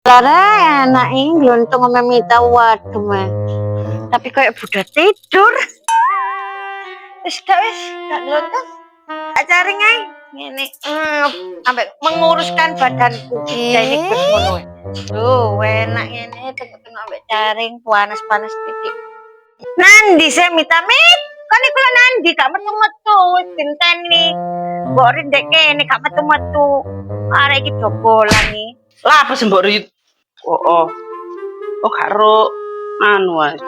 Lara enak ini gelontung sama Mita waduh mah. Tapi kayak budak tidur. Wis gak gelontung. Tak jaring ae. Ngene. Sampai menguruskan badanku. Jadi bos ngono. Tuh, enak ngene tengok-tengok ambek jaring panas-panas titik. Nandi saya Mita Mit. Kan iku nandi gak metu-metu wis dinteni. Mbok rindek kene gak metu-metu. Arek iki dobolan iki. Lah apa sih Mbok Rit? Oh karo anu ae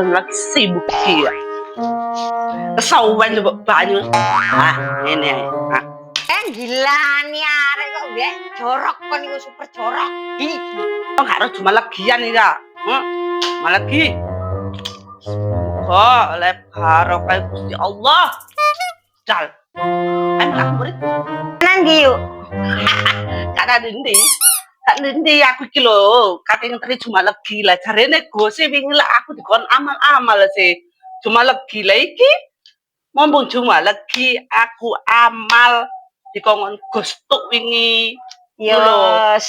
lagi sibuk iki ya. Kesawan coba banyu. Ini ae. Gila nih arek kok mbek jorok kon iku super jorok. Kok karo cuma legian iki ya. Cuma lagi. Kok lep karo kae Gusti Allah. Cal. Ayo aku murid. Nang yuk. Kata ndi? Tak ndi aku iki lho, katene teri cuma legi lah jarene gose wingi lah aku dikon amal-amal sih. Cuma legi lah iki. Mumpung cuma legi aku amal dikon gostuk wingi. Yo, lah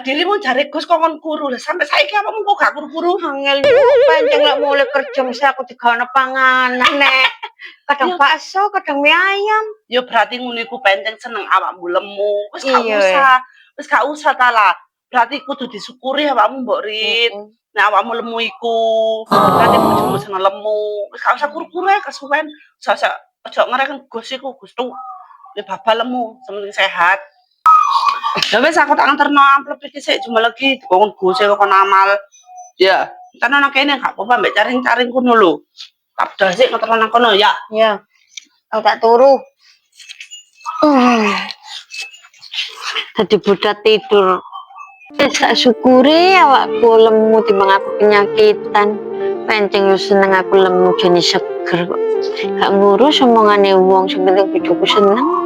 dirimu jare Gus kongon kuru lah sampai saiki apa kok gak kuru-kuru? Angel panjang lek mulai kerja mesti aku digawe panganan nek. Kadang bakso, kadang mie ayam. Ya berarti ngono iku pancen seneng awakmu lemu. Wis gak usah ta lah. Berarti kudu disyukuri awakmu Mbok Rit. Nek awakmu lemu iku. Berarti bojomu seneng lemu. Wis gak usah kuru-kuru ae kesuwen. Aja ngereken Gus iku Gus tuh. Ya babal lemu, sementing sehat. Ya wis aku tak nganterno amplop iki sik cuma lagi dikon Gus kok amal. Ya, kan ana kene gak apa-apa mbek caring-caring kono lho. Tak bedal sik nganterno nang kono ya. Ya. Aku tak turu. Tadi budak tidur. Sak syukuri awakku lemu timbang aku penyakitan. Pancen yo seneng aku lemu jane seger kok. Gak ngurus omongane wong sing penting bojoku seneng.